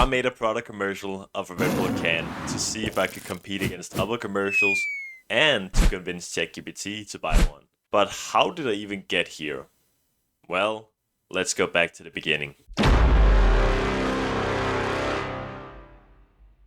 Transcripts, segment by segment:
I made a product commercial of a RedBull can to see if I could compete against other commercials and to convince ChatGPT to buy one. But how did I even get here? Well, let's go back to the beginning.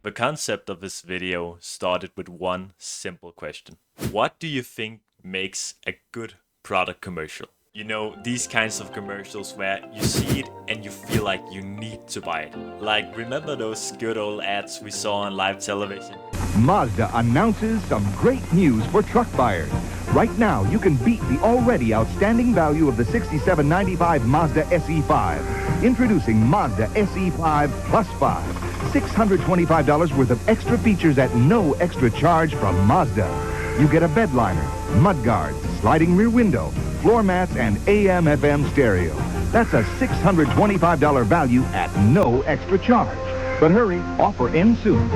The concept of this video started with one simple question. What do you think makes a good product commercial? You know, these kinds of commercials where you see it and you feel like you need to buy it. Like, remember those good old ads we saw on live television? Mazda announces some great news for truck buyers. Right now, you can beat the already outstanding value of the $67.95 Mazda SE5. Introducing Mazda SE5 Plus 5. $625 worth of extra features at no extra charge from Mazda. You get a bed liner, mud guards, sliding rear window, floor mats, and AM/FM stereo. That's a $625 value at no extra charge. But hurry, offer ends soon.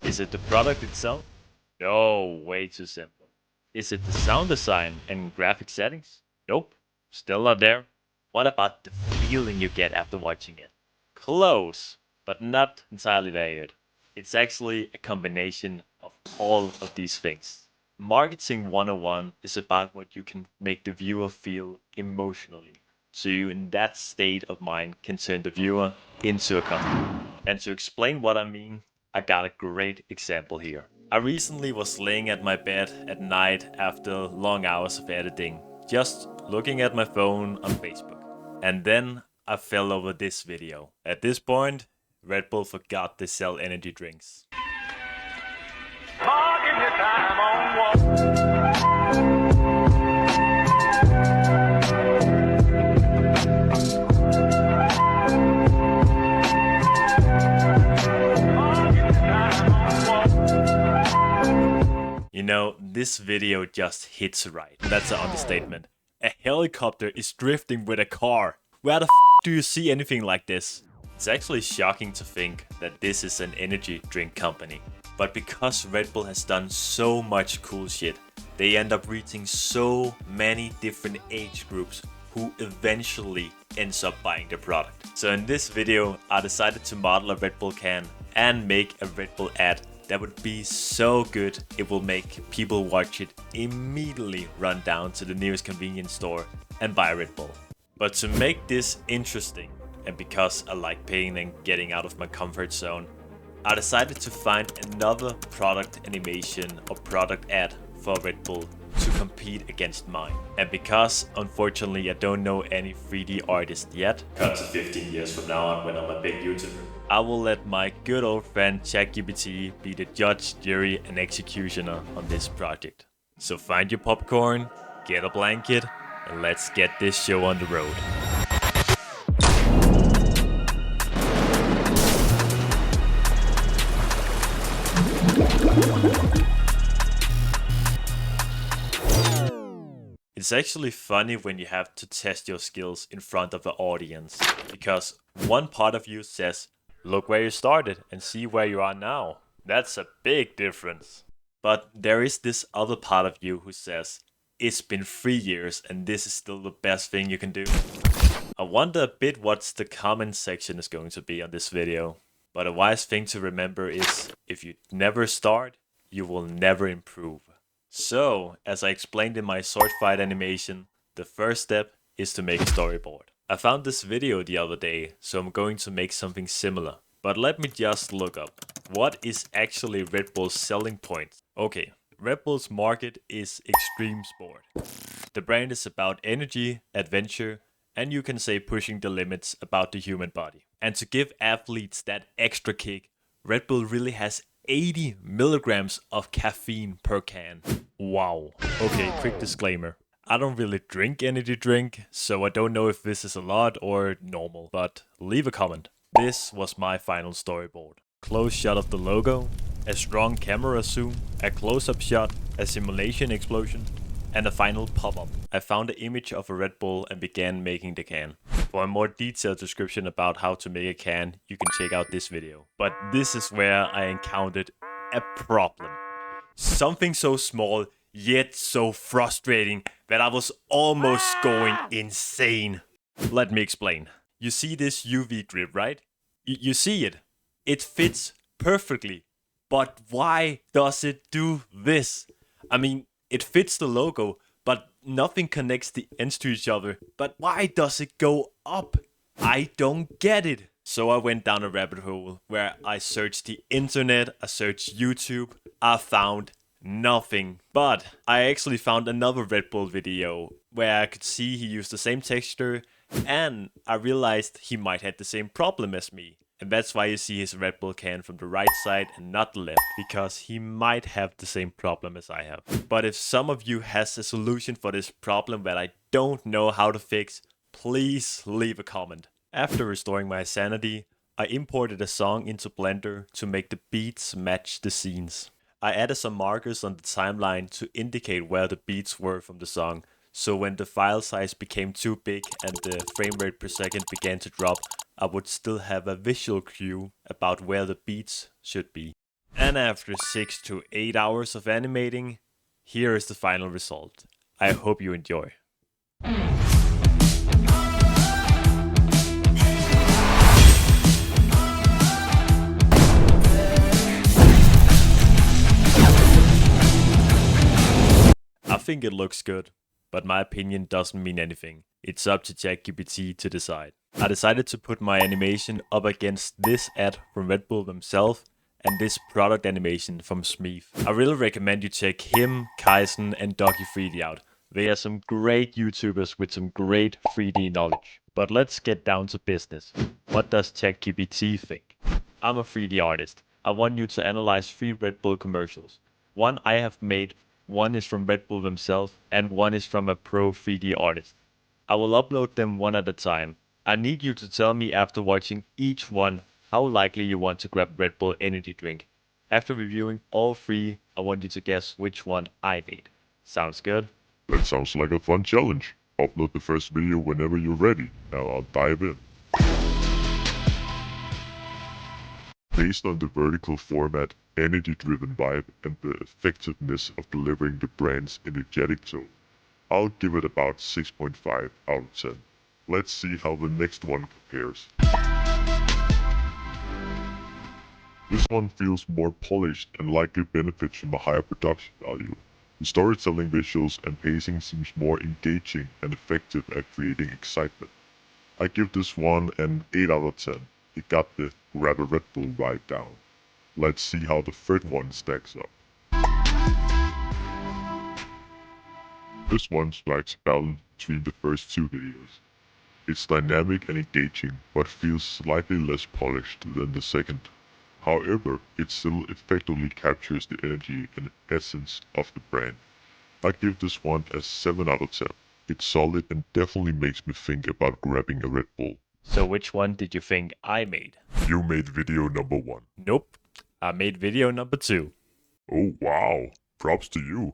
Is it the product itself? No, way too simple. Is it the sound design and graphic settings? Nope, still not there. What about the feeling you get after watching it? Close, but not entirely there yet. It's actually a combination of all of these things. Marketing 101 is about what you can make the viewer feel emotionally, so you in that state of mind can turn the viewer into a customer. And to explain what I mean, I got a great example here. I recently was laying at my bed at night after long hours of editing, just looking at my phone on Facebook. And then I fell over this video. At this point, Red Bull forgot to sell energy drinks. You know, this video just hits right. That's an understatement. A helicopter is drifting with a car. Where the f do you see anything like this? It's actually shocking to think that this is an energy drink company. But because Red Bull has done so much cool shit, they end up reaching so many different age groups who eventually ends up buying the product. So in this video, I decided to model a Red Bull can and make a Red Bull ad that would be so good it will make people watch it immediately run down to the nearest convenience store and buy a Red Bull. But to make this interesting, and because I like pain and getting out of my comfort zone, I decided to find another product animation or product ad for Red Bull to compete against mine. And because unfortunately I don't know any 3D artist yet, cut to 15 years from now when I'm a big YouTuber, I will let my good old friend ChatGPT be the judge, jury, and executioner on this project. So find your popcorn, get a blanket, and let's get this show on the road. It's actually funny when you have to test your skills in front of the audience, because one part of you says, look where you started and see where you are now. That's a big difference. But there is this other part of you who says, it's been 3 years and this is still the best thing you can do. I wonder a bit what the comment section is going to be on this video. But a wise thing to remember is, if you never start, you will never improve. So, as I explained in my sword fight animation, the first step is to make a storyboard. I found this video the other day, so I'm going to make something similar. But let me just look up, what is actually Red Bull's selling point? Okay, Red Bull's market is extreme sport. The brand is about energy, adventure, and you can say pushing the limits about the human body. And to give athletes that extra kick, Red Bull really has 80 milligrams of caffeine per can. Wow. Okay, quick disclaimer. I don't really drink energy drink, so I don't know if this is a lot or normal, but leave a comment. This was my final storyboard. Close shot of the logo, a strong camera zoom, a close-up shot, a simulation explosion, and a final pop-up. I found an image of a Red Bull and began making the can. For a more detailed description about how to make a can, you can check out this video. But this is where I encountered a problem. Something so small, yet so frustrating that I was almost going insane. Let me explain. You see this UV grid, right? You see it. It fits perfectly. But why does it do this? I mean, it fits the logo, but nothing connects the ends to each other. But why does it go up? I don't get it. So I went down a rabbit hole where I searched the internet, I searched YouTube, I found nothing. But I actually found another Red Bull video where I could see he used the same texture, and I realized he might have the same problem as me. And that's why you see his Red Bull can from the right side and not the left, because he might have the same problem as I have. But if some of you has a solution for this problem that I don't know how to fix, please leave a comment. After restoring my sanity, I imported a song into Blender to make the beats match the scenes. I added some markers on the timeline to indicate where the beats were from the song, so when the file size became too big and the frame rate per second began to drop, I would still have a visual cue about where the beats should be. And after 6 to 8 hours of animating, here is the final result. I hope you enjoy. I think it looks good, but my opinion doesn't mean anything. It's up to ChatGPT to decide. I decided to put my animation up against this ad from Red Bull themselves and this product animation from Smeef. I really recommend you check him, Kaisen and Doggy3D out. They are some great YouTubers with some great 3D knowledge. But let's get down to business. What does ChatGPT think? I'm a 3D artist. I want you to analyze 3 Red Bull commercials. One I have made, one is from Red Bull themselves, and one is from a pro 3D artist. I will upload them one at a time. I need you to tell me after watching each one how likely you want to grab Red Bull energy drink. After reviewing all 3, I want you to guess which one I made. Sounds good? That sounds like a fun challenge. Upload the first video whenever you're ready. Now I'll dive in. Based on the vertical format, energy-driven vibe, and the effectiveness of delivering the brand's energetic tone, I'll give it about 6.5 out of 10. Let's see how the next one compares. This one feels more polished and likely benefits from a higher production value. The storytelling, visuals, and pacing seems more engaging and effective at creating excitement. I give this one an 8 out of 10. It got the grab a Red Bull vibe down. Let's see how the third one stacks up. This one strikes a balance between the first 2 videos. It's dynamic and engaging, but feels slightly less polished than the second. However, it still effectively captures the energy and essence of the brand. I give this one a 7 out of 10. It's solid and definitely makes me think about grabbing a Red Bull. So which one did you think I made? You made video number 1. Nope. I made video number 2. Oh wow, props to you.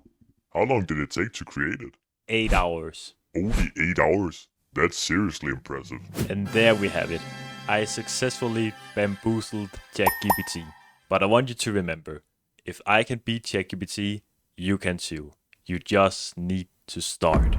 How long did it take to create it? 8 hours. Only 8 hours? That's seriously impressive. And there we have it. I successfully bamboozled ChatGPT. But I want you to remember, if I can beat ChatGPT, you can too. You just need to start.